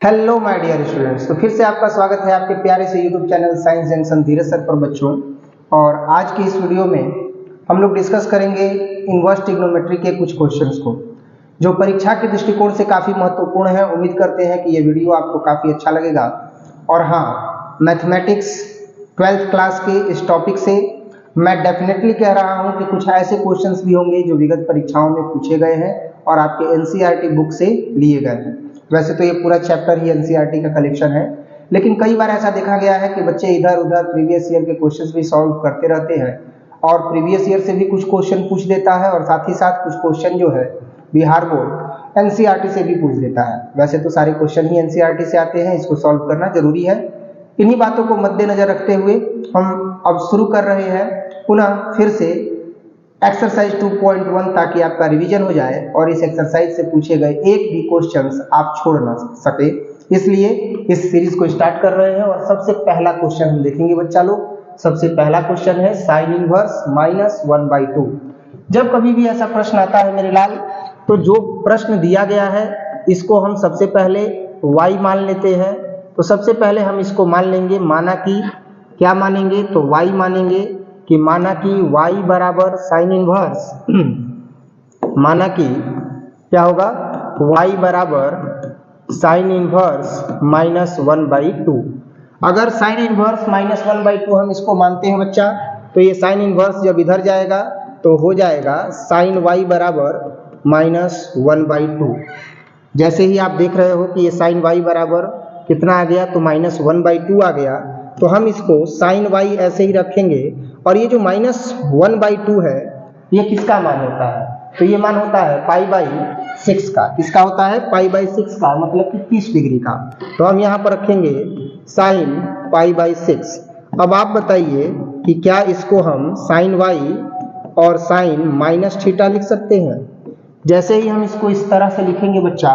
Hello my dear students, तो फिर से आपका स्वागत है आपके प्यारे से यूट्यूब चैनल साइंस जंक्शन धीरज सर पर बच्चों। और आज की इस वीडियो में हम लोग डिस्कस करेंगे इनवर्स ट्रिग्नोमेट्री के कुछ क्वेश्चंस को, जो परीक्षा के दृष्टिकोण से काफ़ी महत्वपूर्ण है। उम्मीद करते हैं कि ये वीडियो आपको काफ़ी अच्छा लगेगा। और हाँ, मैथमेटिक्स 12th क्लास के इस टॉपिक से मैं डेफिनेटली कह रहा हूँ कि कुछ ऐसे क्वेश्चंस भी होंगे जो विगत परीक्षाओं में पूछे गए हैं और आपके एनसीईआरटी बुक से लिए गए हैं। वैसे तो ये पूरा चैप्टर ही एनसीईआरटी का कलेक्शन है, लेकिन कई बार ऐसा देखा गया है कि बच्चे इधर उधर प्रीवियस ईयर के क्वेश्चंस भी सॉल्व करते रहते हैं और प्रीवियस ईयर से भी कुछ क्वेश्चन पूछ देता है और साथ ही साथ कुछ क्वेश्चन जो है बिहार बोर्ड एनसीईआरटी से भी पूछ देता है। वैसे तो सारे क्वेश्चन ही एनसीईआरटी से आते हैं, इसको सॉल्व करना जरूरी है। इन्हीं बातों को मद्देनजर रखते हुए हम अब शुरू कर रहे हैं पुनः फिर से एक्सरसाइज 2.1, ताकि आपका रिवीजन हो जाए और इस एक्सरसाइज से पूछे गए एक भी क्वेश्चंस आप छोड़ ना सके। इसलिए इस सीरीज को स्टार्ट कर रहे हैं और सबसे पहला क्वेश्चन हम देखेंगे बच्चा लोग। सबसे पहला क्वेश्चन है साइन इनवर्स -1/2। जब कभी भी ऐसा प्रश्न आता है मेरे लाल, तो जो प्रश्न दिया गया है इसको हम सबसे पहले y मान लेते हैं। तो सबसे पहले हम इसको मान लेंगे, माना कि क्या मानेंगे, तो y मानेंगे कि माना कि y बराबर साइन इनवर्स माना कि क्या होगा, y बराबर साइन इनवर्स -1/2। अगर साइन इनवर्स -1/2 हम इसको मानते हैं बच्चा, तो ये साइन इनवर्स जब इधर जाएगा तो हो जाएगा साइन y बराबर -1/2। जैसे ही आप देख रहे हो कि ये साइन y बराबर कितना आ गया, तो -1/2 आ गया। तो हम इसको साइन y ऐसे ही रखेंगे और ये जो -1/2 है ये किसका मान होता है, तो ये मान होता है π/6 का। किसका होता है, π/6 का, मतलब कि 30 डिग्री का। तो हम यहाँ पर रखेंगे साइन π/6। अब आप बताइए कि क्या इसको हम साइन y और साइन -θ लिख सकते हैं। जैसे ही हम इसको इस तरह से लिखेंगे बच्चा,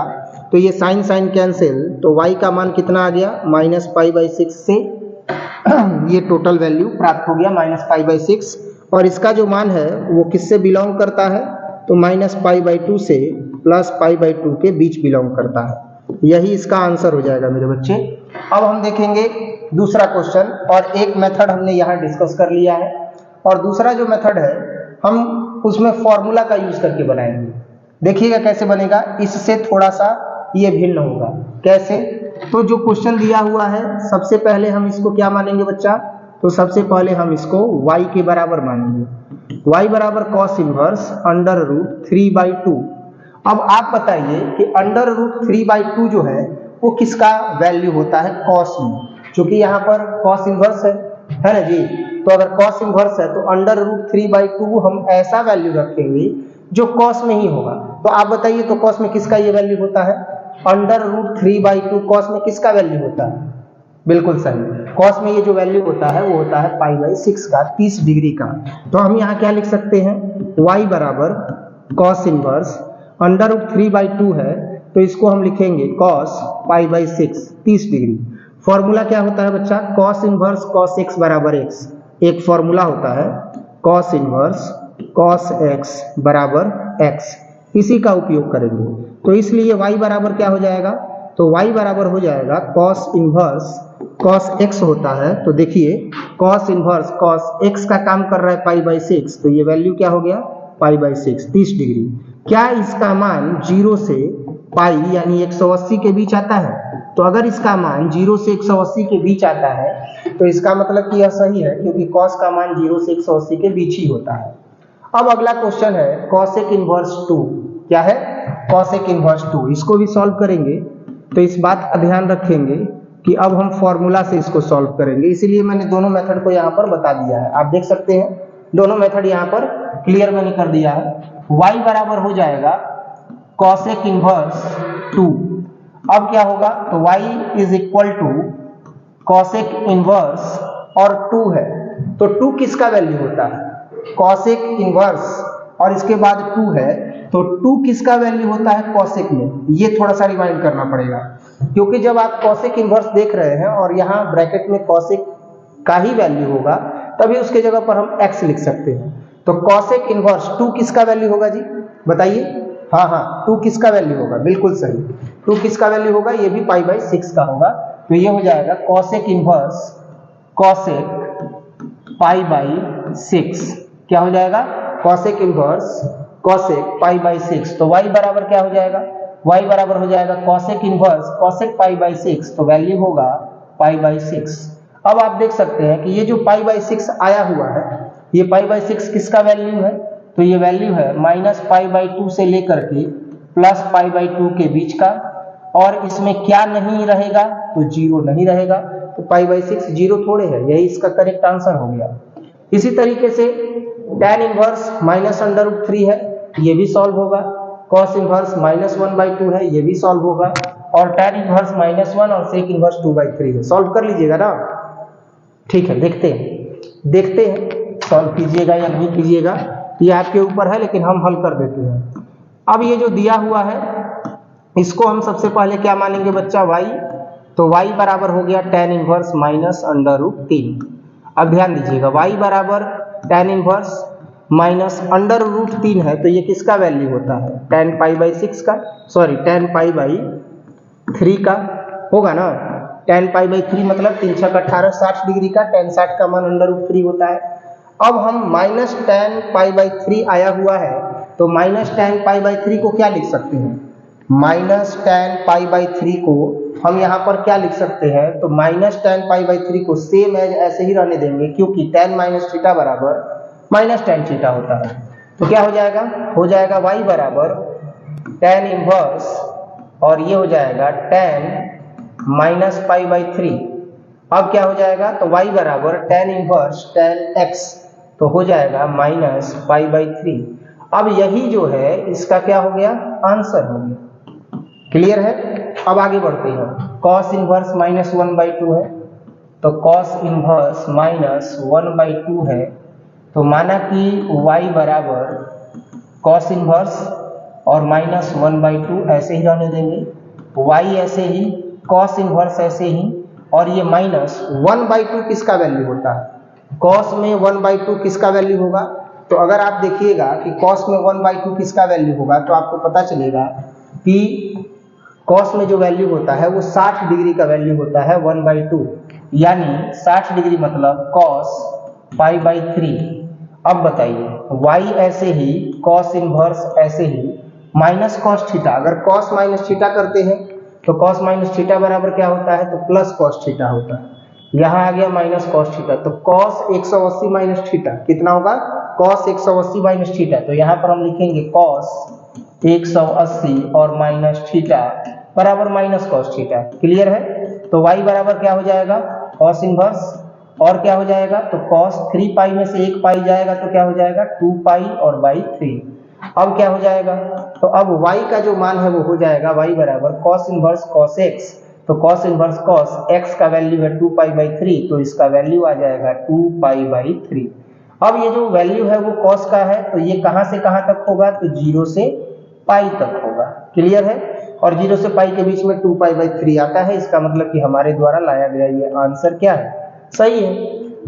तो ये साइन साइन कैंसिल, तो y का मान कितना आ गया, -π/6 से ये टोटल वैल्यू प्राप्त हो गया -π/6। और इसका जो मान है वो किससे बिलोंग करता है, तो -π/2 से +π/2 के बीच बिलोंग करता है। यही इसका आंसर हो जाएगा मेरे बच्चे। अब हम देखेंगे दूसरा क्वेश्चन, और एक मेथड हमने यहाँ डिस्कस कर लिया है और दूसरा जो मेथड है हम उसमें फॉर्मूला का यूज करके बनाएंगे। देखिएगा कैसे बनेगा, इससे थोड़ा सा ये भिन्न होगा। कैसे, तो जो क्वेश्चन दिया हुआ है सबसे पहले हम इसको क्या मानेंगे बच्चा, तो सबसे पहले हम इसको y के बराबर मानेंगे। y बराबर cos इनवर्स √3/2। अब आप बताइए कि √3/2 जो है वो किसका वैल्यू होता है, cos में, क्योंकि यहाँ पर cos इनवर्स है ना जी। तो अगर cos इनवर्स है तो √3/2 हम ऐसा वैल्यू रखेंगे जो cos में ही होगा। तो आप बताइए, तो cos में किसका ये वैल्यू होता है, √3/2 cos में किसका वैल्यू होता है, बिल्कुल सही। cos में ये जो वैल्यू होता है वो होता है π/6 का, 30 डिग्री का। तो हम यहाँ क्या लिख सकते हैं, y बराबर cos इनवर्स √3/2 है, तो इसको हम लिखेंगे cos π/6, 30 डिग्री। फॉर्मूला क्या होता है बच्चा, cos इनवर्स cos x बराबर x। एक फॉर्मूला होता है cos इनवर्स cos x बराबर x, इसी का उपयोग करेंगे। तो इसलिए y बराबर क्या हो जाएगा, तो y बराबर हो जाएगा cos इनवर्स cos x होता है। तो देखिए cos इनवर्स cos x का काम कर रहा है π/6, तो ये वैल्यू क्या हो गया, π/6, 30 डिग्री। क्या इसका मान 0 से π यानी 180 के बीच आता है, तो अगर इसका मान 0 से 180 के बीच आता है तो इसका मतलब कि यह सही है, क्योंकि cos का मान 0 से 180 के बीच ही होता है। अब अगला क्वेश्चन है cosec इनवर्स 2। क्या है, cosec इनवर्स 2। इसको भी सॉल्व करेंगे, तो इस बात का ध्यान रखेंगे कि अब हम फॉर्मूला से इसको सॉल्व करेंगे। इसीलिए मैंने दोनों मेथड को यहाँ पर बता दिया है। आप देख सकते हैं दोनों मेथड यहाँ पर क्लियर मैंने कर दिया है। y बराबर हो जाएगा cosec इनवर्स 2। अब क्या होगा, तो y is equal to cosec inverse और 2 है, तो 2 किसका वैल्यू होता है, cosec इनवर्स और इसके बाद 2 है, तो 2 किसका वैल्यू होता है cosec में। ये थोड़ा सा रिवाइंड करना पड़ेगा, क्योंकि जब आप cosec इनवर्स देख रहे हैं और यहाँ ब्रैकेट में cosec का ही वैल्यू होगा, तभी उसके जगह पर हम x लिख सकते हैं। तो cosec इनवर्स 2 किसका वैल्यू होगा जी, बताइए। हाँ, 2 किसका वैल्यू होगा, बिल्कुल सही। 2 किसका वैल्यू होगा, ये भी पाई बाई 6 का होगा। तो ये हो जाएगा cosec inverse cosec pi by 6। क्या हो जाएगा, cosec inverse cosec pi by 6। तो y बराबर क्या हो जाएगा, y बराबर हो जाएगा cosec inverse cosec pi by 6, तो वैल्यू होगा पाई बाई 6। अब आप देख सकते हैं कि ये जो पाई बाई 6 आया हुआ है, ये पाई बाई 6 किसका वैल्यू है, तो ये वैल्यू है माइनस पाई बाई 2 से लेकर के प्लस पाई बाई 2 के बीच का। और इसमें क्या नहीं रहेगा, तो जीरो नहीं रहेगा। तो पाई बाई 6 जीरो थोड़े है, यही इसका करेक्ट आंसर हो गया। इसी तरीके से tan inverse minus under root 3 है, ये भी सॉल्व होगा। cos इनवर्स माइनस 1/2 है, ये भी सॉल्व होगा। और tan इनवर्स माइनस 1 और sec इनवर्स 2/3 है। सॉल्व कर लीजिएगा ना, ठीक है। देखते हैं सॉल्व कीजिएगा या नहीं कीजिएगा, ये आपके ऊपर है, लेकिन हम हल कर देते हैं। अब ये जो दिया हुआ है इसको हम सबसे पहले क्या मानेंगे बच्चा, y। तो y बराबर हो गया tan inverse minus under root 3। अब ध्यान दीजिएगा y बराबर tan inverse minus under root 3 है, तो ये किसका वैल्यू होता है, tan पाई बाई 6 का, सॉरी tan पाई बाई 3 का होगा ना। tan पाई बाई 3 मतलब 3 6 18 60 डिग्री का, tan 60 का मान अंडर रूट 3 होता है। अब हम माइनस tan पाई बाई 3 आया हुआ है, तो माइनस tan पाई बाई 3 को क्या लिख सकते हैं, माइनस tan पाई बाई 3 को हम यहाँ पर क्या लिख सकते हैं, तो माइनस tan पाई बाई 3 को सेम एज ऐसे ही रहने देंगे, क्योंकि tan माइनस थीटा बराबर माइनस tan थीटा होता है। तो क्या हो जाएगा y बराबर tan इनवर्स और ये हो जाएगा tan माइनस पाई बाई 3। अब क्या हो जाएगा, तो y बराबर tan इनवर्स tan x, तो हो जाएगा माइनस पाई बाई 3। अब यही जो है इसका क्या हो गया, आंसर हो गया। क्लियर है। अब आगे बढ़ते हैं। cos इनवर्स माइनस 1/2 है, तो cos इनवर्स माइनस 1/2 है, तो माना कि y बराबर cos इनवर्स और माइनस 1/2 ऐसे ही रहने देंगे, y ऐसे ही, cos इनवर्स ऐसे ही, और ये माइनस 1/2 किसका वैल्यू होता है, cos में 1/2 किसका वैल्यू होगा। तो अगर आप देखिएगा कि cos में 1/2 किसका वैल्यू होगा, तो आपको पता चलेगा कि cos में जो वैल्यू होता है वो 60 डिग्री का वैल्यू होता है 1/2, यानी 60 डिग्री मतलब cos पाई बाई 3। अब बताइए y ऐसे ही, cos इनवर्स ऐसे ही, माइनस cos थीटा, अगर cos माइनस थीटा करते हैं तो cos माइनस थीटा बराबर क्या होता है, तो प्लस cos थीटा होता है। यहाँ आ गया माइनस cos थीटा, तो cos 180 माइनस थीटा कितना होगा, cos 180 माइनस थीटा, तो यहाँ पर हम लिखेंगे cos 180 और माइनस थीटा बराबर माइनस cos थीटा। क्लियर है। तो y बराबर क्या हो जाएगा, cos इनवर्स और क्या हो जाएगा, तो cos 3 पाई में से 1 पाई जाएगा, तो क्या हो जाएगा 2 पाई और बाई 3। अब क्या हो जाएगा, तो अब y का जो मान है वो हो जाएगा y बराबर cos इनवर्स cos x, तो cos इनवर्स cos x का वैल्यू है 2 पाई बाई 3, तो इसका वैल्यू आ जाएगा 2 पाई बाई 3। अब ये जो वैल्यू है वो cos का है, तो ये कहां से कहां तक होगा, तो 0 से पाई तक होगा। क्लियर है। और 0 से पाई के बीच में 2 पाई बाई 3 आता है, इसका मतलब कि हमारे द्वारा लाया गया ये आंसर क्या है, सही है।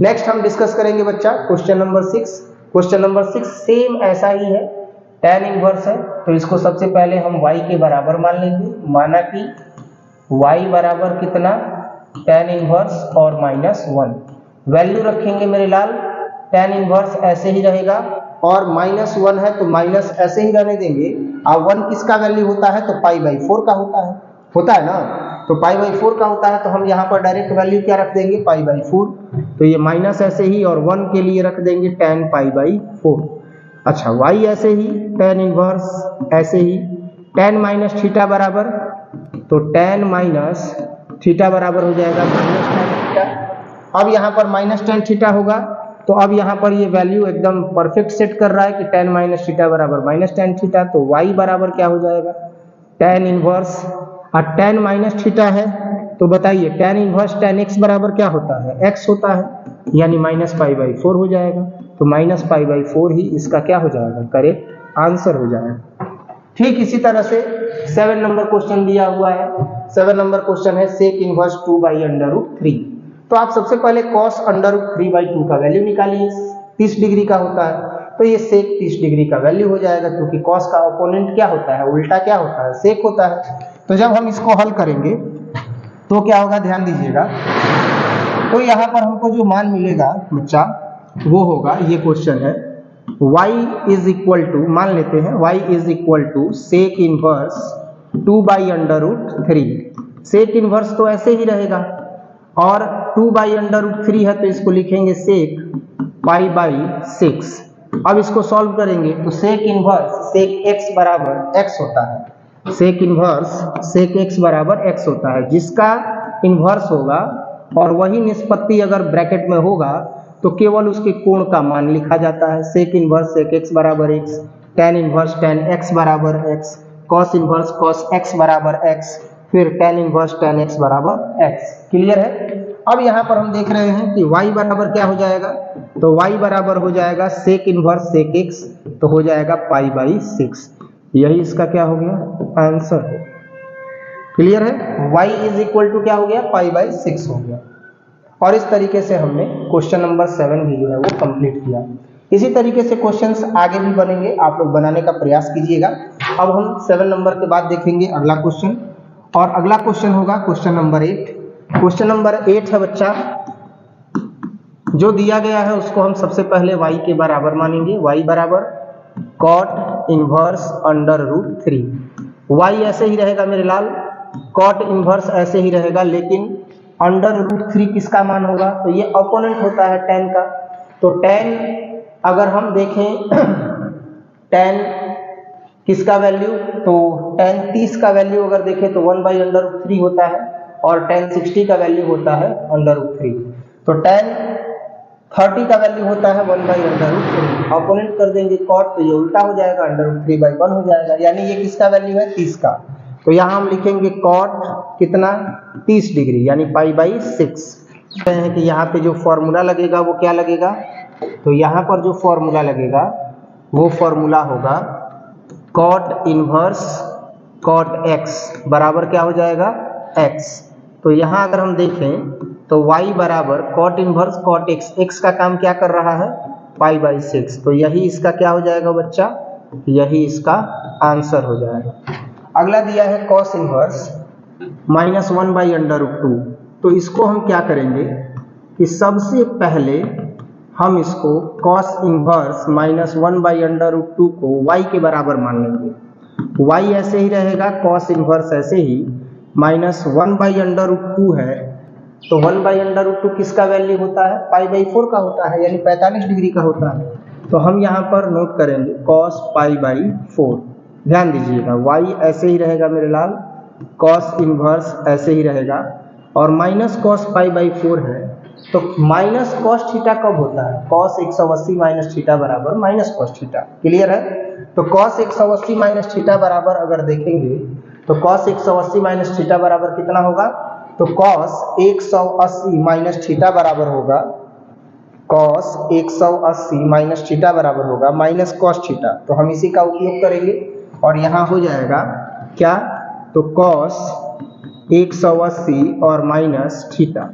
नेक्स्ट हम डिस्कस करेंगे बच्चा question number 6। Question number 6 same ऐसा ही है, tan इनवर्स है, तो इसको सबसे पहले हम y के बराबर मान लेंगे। माना कि y बराबर कितना, tan इनवर्स और माइनस 1, वैल्यू रखेंगे मेरे लाल, tan इनवर्स ऐसे ही रहेगा और माइनस 1 है तो माइनस ऐसे ही रहने देंगे। अब 1 किसका वैल्यू होता है, तो पाई बाई 4 का होता है ना, तो पाई बाई 4 का होता है, तो हम यहाँ पर डायरेक्ट वैल्यू क्या रख देंगे, पाई बाई 4। तो ये माइनस ऐसे ही और 1 के लिए रख देंगे tan पाई बाई 4। अच्छा y ऐसे ही, tan इनवर्स ऐसे ही, tan माइनस थीटा बराबर, तो tan माइनस थीटा बराबर हो जाएगा माइनस tan थीटा। अब यहाँ पर माइनस tan थीटा होगा, तो अब यहाँ पर ये वैल्यू एकदम परफेक्ट सेट कर रहा है कि tan माइनस थीटा बराबर माइनस tan थीटा, तो y बराबर क्या हो जाएगा, tan इनवर्स, और tan माइनस थीटा है, तो बताइए tan इनवर्स tan x बराबर क्या होता है, x होता है, यानी माइनस पाई बाई 4 हो जाएगा। तो माइनस पाई बाई 4 ही इसका क्या हो जाएगा, करेक्ट आंसर हो जाएगा। ठीक इसी तरह से 7 नंबर क्वेश्चन दिया हुआ है। 7 नंबर क्वेश्चन है sec inverse 2 by under root 3। तो आप सबसे पहले cos अंडर रूट 3/2 का वैल्यू निकालिए, 30 डिग्री का होता है, तो ये सेक 30 डिग्री का वैल्यू हो जाएगा, क्योंकि cos का ओपोनेंट क्या होता है, उल्टा क्या होता है, सेक होता है। तो जब हम इसको हल करेंगे तो क्या होगा, ध्यान दीजिएगा। तो यहाँ पर हमको जो मान मिलेगा बच्चा वो होगा, ये क्वेश्चन है y इज इक्वल टू, मान लेते हैं y is equal to sec inverse 2/√3। Sec inverse तो ऐसे ही रहेगा और 2/√3 है तो इसको लिखेंगे सेक π/6। अब इसको सॉल्व करेंगे तो सेक इनवर्स सेक x बराबर x होता है, सेक इनवर्स सेक x बराबर x होता है, जिसका इनवर्स होगा और वही निष्पत्ति अगर ब्रैकेट में होगा तो केवल उसके कोण का मान लिखा जाता है। सेक इनवर्स सेक x बराबर x, tan inverse tan x बराबर x, cos inverse cos x बराबर x, फिर tan इनवर्स tan x बराबर x। क्लियर है। अब यहाँ पर हम देख रहे हैं कि y बराबर क्या हो जाएगा, तो y बराबर हो जाएगा सेक इनवर्स सेक x, तो हो जाएगा π/6। यही इसका क्या हो गया, आंसर है। क्लियर है। y इज इक्वल टू क्या हो गया, π/6 हो गया। और इस तरीके से हमने क्वेश्चन नंबर 7 भी जो है वो कंप्लीट किया। इसी तरीके से क्वेश्चंस आगे भी बनेंगे, आप लोग बनाने का प्रयास कीजिएगा। अब हम 7 नंबर के बाद देखेंगे अगला क्वेश्चन, और अगला क्वेश्चन होगा क्वेश्चन नंबर 8। क्वेश्चन नंबर 8 है बच्चा, जो दिया गया है उसको हम सबसे पहले y के बराबर मानेंगे। y बराबर cot इनवर्स √3। y ऐसे ही रहेगा मेरे लाल, cot इनवर्स ऐसे ही रहेगा, लेकिन √3 किसका मान होगा, तो ये अपोनेंट होता है tan का। तो tan अगर हम देखें tan किसका वैल्यू, तो tan 30 का वैल्यू अगर देखें तो 1/√3 होता है, और tan 60 का वैल्यू होता है √3। तो tan 30 का वैल्यू होता है 1/√3। अपोनेंट कर देंगे cot तो ये उल्टा हो जाएगा, √3/1 हो जाएगा, यानी ये किसका वैल्यू है, 30 का। तो यहाँ हम लिखेंगे cot कितना, 30 डिग्री, यानी π/6। कहते हैं कि यहाँ पे जो फॉर्मूला लगेगा वो क्या लगेगा, तो यहाँ पर जो फॉर्मूला लगेगा वो फॉर्मूला होगा cot इनवर्स cot x बराबर क्या हो जाएगा, x। तो यहाँ अगर हम देखें तो y बराबर cot inverse cot x, x का काम क्या कर रहा है, π/6। तो यही इसका क्या हो जाएगा बच्चा, यही इसका आंसर हो जाएगा। अगला दिया है cos इनवर्स -1/√2। तो इसको हम क्या करेंगे कि सबसे पहले हम इसको cos इनवर्स -1/√2 को y के बराबर मान लेंगे। y ऐसे ही रहेगा, cos इनवर्स ऐसे ही, -1/√2 है, तो 1/√2 किसका वैल्यू होता है, π/4 का होता है, यानी 45 डिग्री का होता है। तो हम यहाँ पर नोट करेंगे cos π/4। ध्यान दीजिएगा, y ऐसे ही रहेगा मेरे लाल, cos इनवर्स ऐसे ही रहेगा, और माइनस cos π/4 है। तो माइनस cos थीटा कब होता है, cos 180 माइनस थीटा बराबर माइनस cos थीटा। क्लियर है। तो cos 180 माइनस थीटा बराबर अगर देखेंगे तो cos 180 माइनस थीटा बराबर कितना होगा, तो cos 180 माइनस थीटा बराबर होगा, cos 180 माइनस थीटा बराबर होगा माइनस cos थीटा। तो हम इसी का उपयोग करेंगे और यहाँ हो जाएगा क्या, तो cos 180 और माइनस थीटा।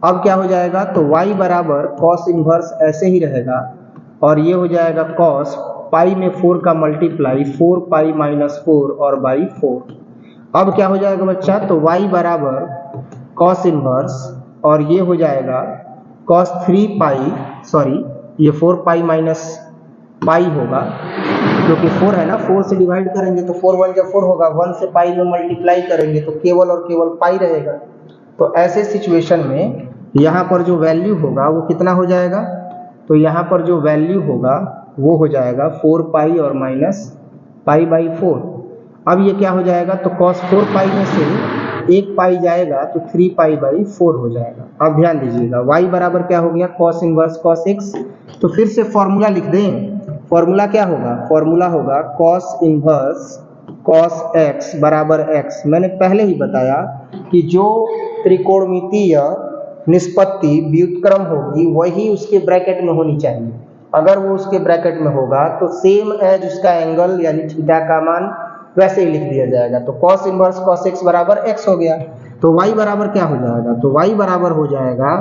अब क्या हो जाएगा, तो y बराबर cos इनवर्स ऐसे ही रहेगा, और ये हो जाएगा cos पाई में 4 का मल्टीप्लाई, 4π-4 और बाई 4। अब क्या हो जाएगा बच्चा, तो y बराबर cos इनवर्स, और ये हो जाएगा cos 3π, सॉरी ये 4π - होगा, क्योंकि 4 है ना, 4 से डिवाइड करेंगे तो 4 1 जब 4 होगा, 1 से पाई में मल्टीप्लाई करेंगे तो केवल और केवल पाई रहेगा। तो ऐसे सिचुएशन में यहाँ पर जो वैल्यू होगा वो कितना हो जाएगा, तो यहाँ पर जो वैल्यू होगा वो हो जाएगा 4π और माइनस π/4। अब ये क्या हो जाएगा, तो cos 4π में से 1 पाई जाएगा तो 3π/4 हो जाएगा। अब ध्यान दीजिएगा, y बराबर क्या हो गया, cos इनवर्स cos x। तो फिर से फॉर्मूला लिख दें, फॉर्मूला क्या होगा, फॉर्मूला होगा cos इनवर्स cos x बराबर x। मैंने पहले ही बताया कि जो त्रिकोणमितीय निष्पत्ति व्युत्क्रम होगी वही उसके ब्रैकेट में होनी चाहिए। अगर वो उसके ब्रैकेट में होगा तो सेम एज उसका एंगल यानी थीटा का मान वैसे ही लिख दिया जाएगा। तो cos इनवर्स cos x बराबर x हो गया। तो y बराबर क्या हो जाएगा, तो y बराबर हो जाएगा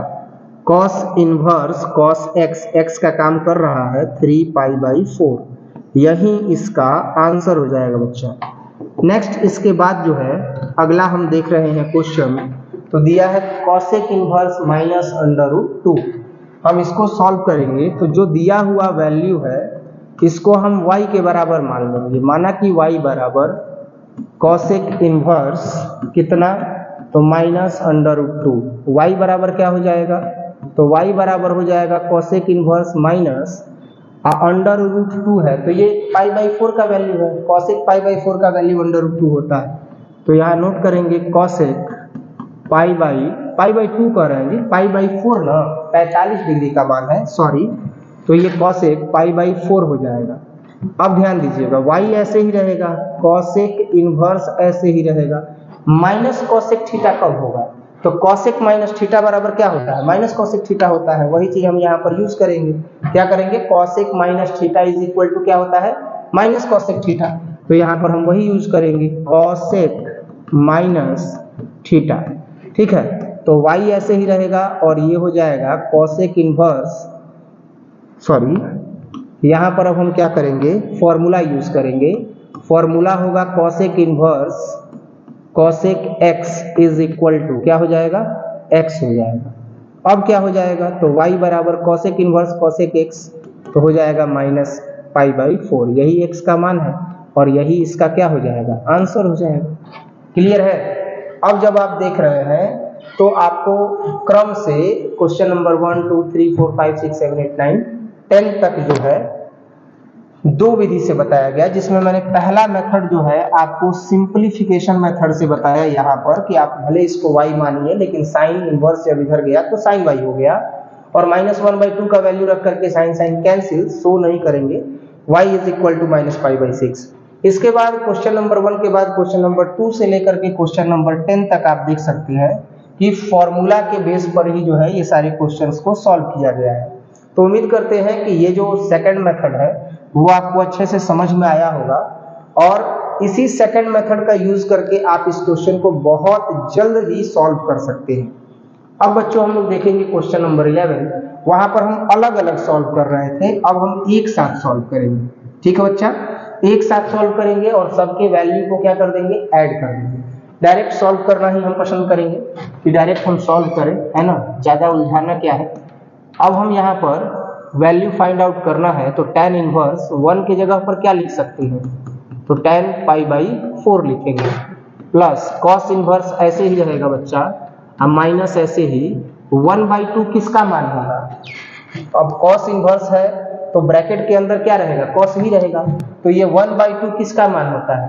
cos inverse cos x, x का काम कर रहा है 3π/4। यही इसका आंसर हो जाएगा बच्चा। नेक्स्ट इसके बाद जो है अगला हम देख रहे हैं क्वेश्चन, तो दिया है cosec inverse minus under root 2। हम इसको सॉल्व करेंगे तो जो दिया हुआ वैल्यू है इसको हम y के बराबर मान लेंगे। माना कि y बराबर कॉसेक इनवर्स कितना, तो माइनस अंडर रूट 2। y बराबर क्या हो जाएगा, तो y बराबर हो जाएगा cosec inverse minus under root 2 है, तो ये पाई बाई 4 का वैल्यू है। कॉसेक पाई बाई 4 का वैल्यू अंडर रूट 2 होता है, तो यहाँ नोट करेंगे कॉसेक पाई बाई 2 कर रहे हैं जी, पाई बाई 4 ना 45 डिग्री का मान है, सॉरी, तो ये कॉसेक पाई बाई 4 हो जाएगा। अब ध्यान दीजिएगा y ऐसे ही रहेगा, कॉसेक इनवर्स ऐसे ही रहेगा, माइनस कॉसेक थीटा कब होगा, तो कॉसेक माइनस थीटा बराबर क्या होता है, माइनस कॉसेक थीटा होता है। वही चीज हम यहाँ पर यूज करेंगे, क्या करेंगे, cosec minus theta is equal to क्या होता है, माइनस कॉसेक थीटा, तो यहाँ पर हम वही यूज करेंगे कॉसेक माइनस थीटा। ठीक है, तो y ऐसे ही रहेगा और ये हो जाएगा कॉसेक इनवर्स, सॉरी यहाँ पर अब हम क्या करेंगे, फॉर्मूला यूज करेंगे। फॉर्मूला होगा cosec inverse cosec x is equal to क्या हो जाएगा, x हो जाएगा। अब क्या हो जाएगा, तो y बराबर कॉसेक इनवर्स कॉसेक x, तो हो जाएगा माइनस पाई बाई 4। यही x का मान है और यही इसका क्या हो जाएगा, आंसर हो जाएगा। क्लियर है। अब जब आप देख रहे हैं तो आपको क्रम से क्वेश्चन नंबर 1 2 3 4 5 6 7 8 9 10 तक जो है दो विधि से बताया गया, जिसमें मैंने पहला मेथड जो है आपको सिंपलीफिकेशन मेथड से बताया यहाँ पर कि आप भले इसको y मानिए लेकिन साइन इनवर्स जब इधर गया तो साइन y हो गया, और -1/2 का वैल्यू रख करके साइन साइन कैंसिल, सो नहीं करेंगे, y इज इक्वल टू -π/6। इसके बाद क्वेश्चन नंबर 1 के बाद क्वेश्चन नंबर 2 से लेकर के क्वेश्चन नंबर 10 तक आप देख सकते हैं कि फॉर्मूला के बेस पर ही जो है ये सारे क्वेश्चंस को सॉल्व किया गया है। तो उम्मीद करते हैं कि ये जो सेकंड मेथड है वो आपको अच्छे से समझ में आया होगा, और इसी सेकंड मेथड का यूज करके आप इस क्वेश्चन को बहुत जल्द ही सॉल्व कर सकते हैं। अब बच्चों हम लोग देखेंगे क्वेश्चन नंबर 11, वहां पर हम अलग अलग सॉल्व कर रहे थे, अब हम एक साथ सॉल्व करेंगे। ठीक है बच्चा, एक साथ सॉल्व करेंगे और सबके वैल्यू को क्या कर देंगे, ऐड कर देंगे। डायरेक्ट सॉल्व करना ही हम पसंद करेंगे कि डायरेक्ट हम सॉल्व करें, है ना, ज्यादा उलझाना क्या है। अब हम यहाँ पर वैल्यू फाइंड आउट करना है, तो tan इनवर्स 1 की जगह पर क्या लिख सकते हैं, तो tan π/4 लिखेंगे, प्लस कॉस इनवर्स ऐसे ही रहेगा बच्चा, अब माइनस ऐसे ही 1/2 किसका मान होगा, अब कॉस इनवर्स है तो ब्रैकेट के अंदर क्या रहेगा, कॉस ही रहेगा, तो ये 1/2 किसका मान होता है,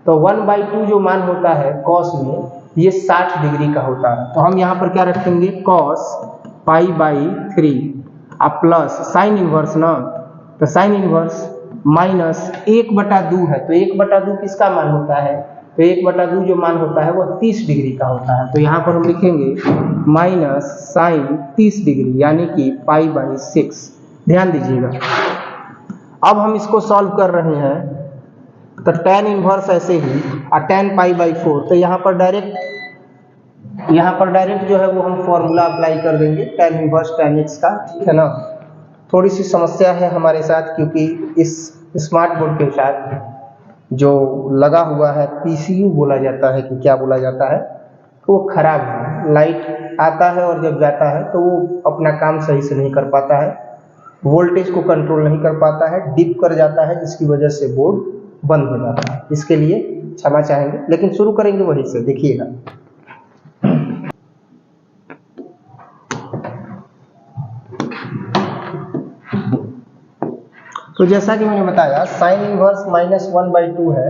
तो 1/2 जो मान होता है कॉस में ये 60 डिग्री का होता है। तो हम यहाँ पर क्या रखेंगे, कॉस π/3 अब प्लस साइन इनवर्स ना, तो साइन इनवर्स माइनस 1/2 है, तो 1/2 किसका मान होता है, तो 1/2 जो मान होता है वो 30 डिग्री का होता है। तो यहाँ पर हम लिखेंगे माइनस साइन 30 डिग्री यानी कि π/6। ध्यान दीजिएगा, अब हम इसको सॉल्व कर रहे हैं, तो tan इनवर्स ऐसे ही और tan π/4, तो यहाँ पर डायरेक्ट जो है वो हम फॉर्मूला अप्लाई कर देंगे tan इनवर्स tan x का। ठीक है ना, थोड़ी सी समस्या है हमारे साथ, क्योंकि इस स्मार्ट बोर्ड के साथ जो लगा हुआ है PCU बोला जाता है कि क्या बोला जाता है, तो वो खराब है, लाइट आता है और जब जाता है तो वो अपना काम सही से नहीं कर पाता है, वोल्टेज को कंट्रोल नहीं कर पाता है, डिप कर जाता है, जिसकी वजह से बोर्ड बंद हो जाता है। इसके लिए क्षमा चाहेंगे, लेकिन शुरू करेंगे वहीं से, देखिएगा। तो जैसा कि मैंने बताया साइन इनवर्स -1/2 है,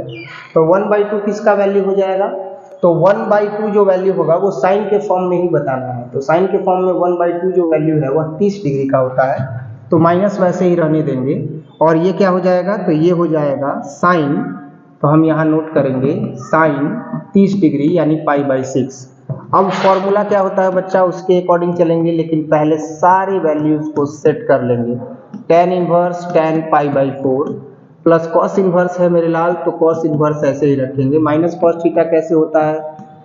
तो 1/2 किसका वैल्यू हो जाएगा, तो 1/2 जो वैल्यू होगा वो साइन के फॉर्म में ही बताना है, तो साइन के फॉर्म में 1/2 जो वैल्यू है वह 30 डिग्री का होता है, तो माइनस वैसे ही रहने देंगे, और ये क्या हो जाएगा, तो ये हो जाएगा साइन, तो हम यहाँ नोट करेंगे साइन 30 डिग्री यानी π/6। अब फॉर्मूला क्या होता है बच्चा, उसके अकॉर्डिंग चलेंगे, लेकिन पहले सारे वैल्यूज को सेट कर लेंगे। tan inverse tan π/4 plus cos inverse है मेरे लाल, तो कॉस इनवर्स ऐसे ही रखेंगे, माइनस कॉस थीटा कैसे होता है,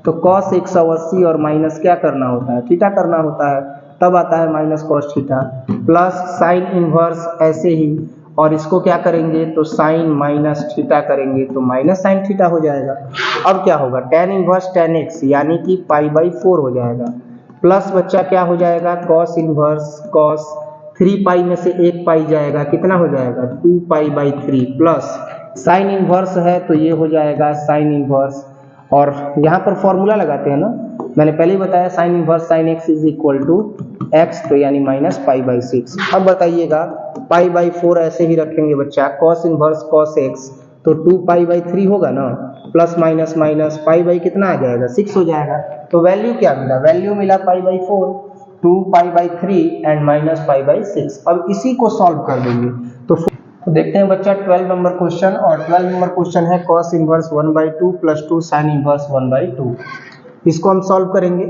तो कॉस 180 और माइनस क्या करना होता है, थीटा करना होता है, तब आता है minus cos theta, plus sine inverse ऐसे ही, और इसको क्या करेंगे तो साइन माइनस थीटा करेंगे तो माइनस साइन थीटा हो जाएगा। अब क्या होगा tan इनवर्स tan x यानी कि π/4 हो जाएगा, प्लस बच्चा क्या हो जाएगा cos इनवर्स cos 3 पाई में से 1 पाई जाएगा, कितना हो जाएगा 2π/3 प्लस साइन इनवर्स है तो ये हो जाएगा साइन इनवर्स, और यहाँ पर फॉर्मूला लगाते हैं ना, मैंने पहले ही बताया sine inverse sine x is equal to x, तो यानी माइनस π/6। अब बताइएगा π/4 ऐसे ही रखेंगे बच्चा, cos इनवर्स cos x तो 2π/3 होगा ना, प्लस माइनस माइनस पाई कितना आ जाएगा 6 हो जाएगा। तो वैल्यू क्या मिला, वैल्यू मिला π/4 2π/3 एंड माइनस π/6। अब इसी को सॉल्व कर देंगे तो देखते हैं बच्चा 12 नंबर क्वेश्चन, और 12 नंबर क्वेश्चन है cos inverse 1/2 plus 2 sine inverse 1/2। इसको हम सॉल्व करेंगे,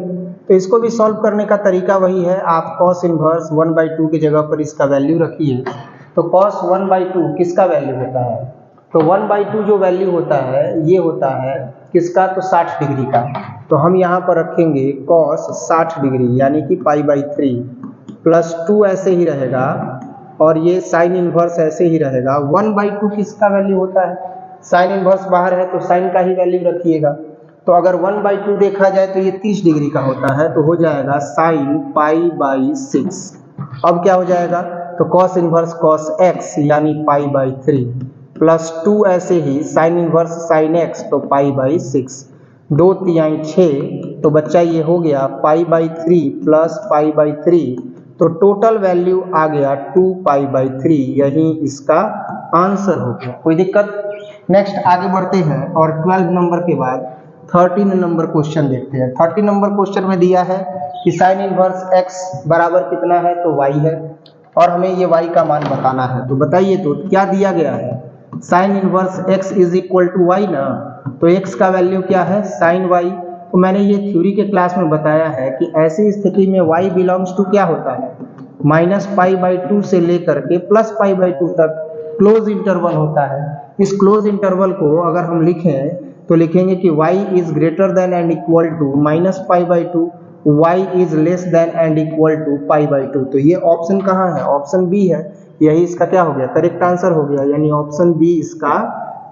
तो इसको भी सॉल्व करने का तरीका वही है, आप cos इनवर्स 1/2 की जगह पर इसका वैल्यू रखिए। तो cos 1/2 किसका वैल्यू होता है, तो 1/2 जो वैल्यू होता है ये होता है किसका, तो 60 डिग्री का। तो हम यहाँ पर रखेंगे cos 60 डिग्री यानी कि π/3 प्लस 2 ऐसे ही रहेगा, और ये साइन इनवर्स ऐसे ही रहेगा। 1/2 किसका वैल्यू होता है, साइन इनवर्स बाहर है तो साइन का ही वैल्यू रखिएगा। तो अगर 1/2 देखा जाए तो ये 30 डिग्री का होता है, तो हो जाएगा साइन π/6। अब क्या हो जाएगा, तो cos इनवर्स cos x यानी π/3 प्लस 2 ऐसे ही साइन इनवर्स साइन x तो π/6, 2 तिहाई 6, तो बच्चा ये हो गया π/3 प्लस π/3, तो टोटल वैल्यू आ गया 2π/3, यही इसका आंसर हो गया। कोई दिक्कत, नेक्स्ट आगे बढ़ते हैं और 12 नंबर के बाद 13 नंबर क्वेश्चन देखते हैं। 13 नंबर क्वेश्चन में दिया है कि साइन इनवर्स x बराबर कितना है, तो y है, और हमें ये y का मान बताना है। तो बताइए तो क्या दिया गया है, sine inverse x is equal to y ना, तो x का वैल्यू क्या है साइन y। तो मैंने ये थ्योरी के क्लास में बताया है कि ऐसी स्थिति में y बिलोंग्स टू क्या होता है, -π/2 से लेकर के +π/2 तक क्लोज इंटरवल होता है। इस क्लोज इंटरवल को अगर हम लिखें तो लिखेंगे कि y is greater than and equal to -π/2, y is less than and equal to π/2। तो ये ऑप्शन कहाँ है, ऑप्शन बी है, यही इसका क्या हो गया करेक्ट आंसर हो गया, यानी ऑप्शन बी इसका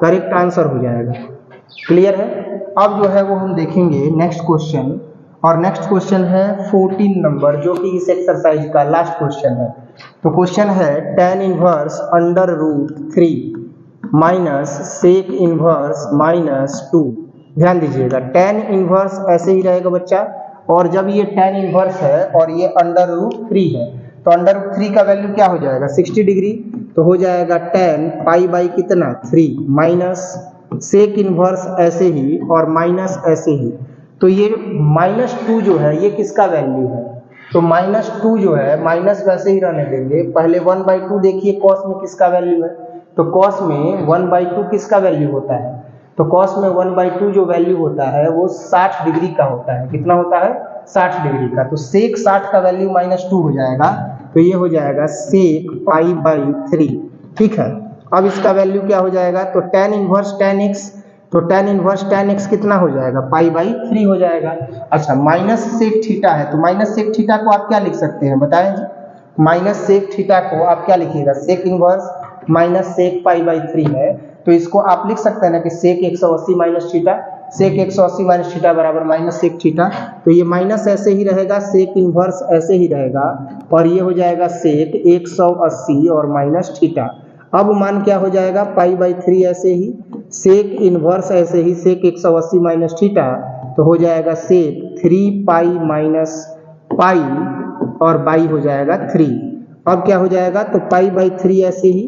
करेक्ट आंसर हो जाएगा। क्लियर है। अब जो है वो हम देखेंगे नेक्स्ट क्वेश्चन, और नेक्स्ट क्वेश्चन है 14 नंबर जो कि इस एक्सरसाइज का लास्ट क्वेश्चन है। तो क्वेश्चन है tan inverse √3 minus sec inverse -2। ध्यान दीजिएगा tan इनवर्स ऐसे ही रहेगा बच्चा, और जब ये tan इनवर्स है और ये √3 है तो √3 का वैल्यू क्या हो जाएगा 60 डिग्री, तो हो जाएगा tan π/कितना 3 माइनस सेक इनवर्स ऐसे ही और माइनस ऐसे ही। तो ये -2 जो है ये किसका वैल्यू है, तो -2 जो है माइनस वैसे ही रहने देंगे। पहले 1/2 देखिए cos में किसका वैल्यू है, तो cos में 1/2 किसका वैल्यू होता है, तो cos में 1/2 जो वैल्यू होता है वो 60 डिग्री का होता है। कितना होता है 60 डिग्री का, तो सेक 60 का वैल्यू -2 हो जाएगा, तो ये हो जाएगा सेक π/3। ठीक है। अब इसका वैल्यू क्या हो जाएगा, तो tan इनवर्स tan x, तो tan इनवर्स tan x कितना हो जाएगा π/3 हो जाएगा। अच्छा माइनस सेक थीटा है, तो माइनस सेक थीटा को आप क्या लिख सकते हैं बताएं जी, माइनस सेक थीटा को आप क्या लिखिएगा, सेक इनवर्स माइनस सेक π/3 है, तो इसको आप लिख सकते हैं ना कि सेक 180 माइनस थीटा, सेक 180 माइनस थीटा बराबर माइनस सेक थीटा। तो ये माइनस ऐसे ही रहेगा, सेक इनवर्स ऐसे ही रहेगा, और ये हो जाएगा सेक 180 और माइनस थीटा। अब मान क्या हो जाएगा π/3 ऐसे ही, सेक इनवर्स ऐसे ही सेक 180 माइनस थीटा, तो हो जाएगा सेक 3π माइनस पाई और बाई हो जाएगा 3। अब क्या हो जाएगा, तो π/3 ऐसे ही,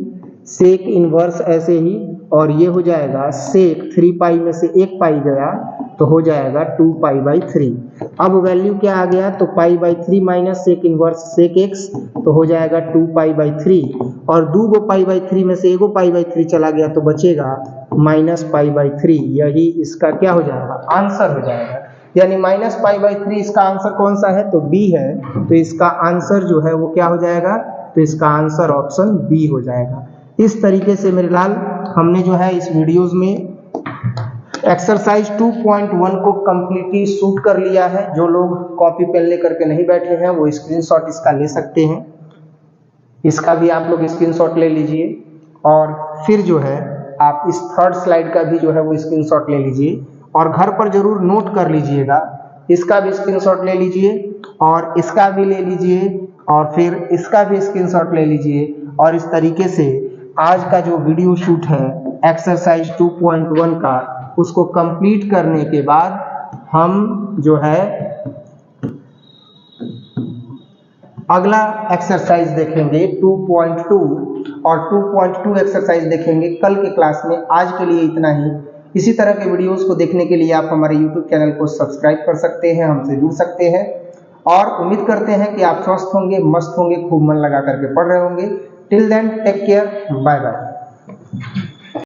सेक इनवर्स ऐसे ही, और ये हो जाएगा सेक 3π में से 1 पाई गया तो हो जाएगा 2π/3। अब वैल्यू क्या आ गया, तो π/3 minus sec inverse sec x, तो हो जाएगा 2π/3, और 2 π/3 में से 1 π/3 चला गया तो बचेगा -π/3। यही इसका क्या हो जाएगा आंसर हो जाएगा, यानी -π/3 इसका आंसर कौन सा है, तो बी है। तो इसका आंसर जो है वो क्या हो जाएगा, तो इसका आंसर ऑप्शन बी हो जाएगा। इस तरीके से मेरे लाल हमने जो है इस वीडियोस में एक्सरसाइज 2.1 को कंप्लीटली शूट कर लिया है। जो लोग कॉपी पेन लेकर के नहीं बैठे हैं वो स्क्रीनशॉट इसका ले सकते हैं, इसका भी आप लोग स्क्रीनशॉट ले लीजिए। और फिर जो है आप इस थर्ड स्लाइड का भी जो है वो स्क्रीनशॉट ले लीजिए और घर पर जरूर नोट कर लीजिएगा। इसका भी स्क्रीनशॉट ले लीजिए और इसका भी ले लीजिए और फिर इसका भी स्क्रीनशॉट ले लीजिए और इस तरीके से आज का जो वीडियो शूट है एक्सरसाइज 2.1 का उसको कंप्लीट करने के बाद हम जो है अगला एक्सरसाइज देखेंगे 2.2 और 2.2 एक्सरसाइज देखेंगे कल के क्लास में। आज के लिए इतना ही। इसी तरह के वीडियोस को देखने के लिए आप हमारे YouTube चैनल को सब्सक्राइब कर सकते हैं, हमसे जुड़ सकते हैं और उम्मीद करते हैं कि आप स्वस्थ होंगे, मस्त होंगे, खूब मन लगा करके पढ़ रहे होंगे। Till then take care, bye bye.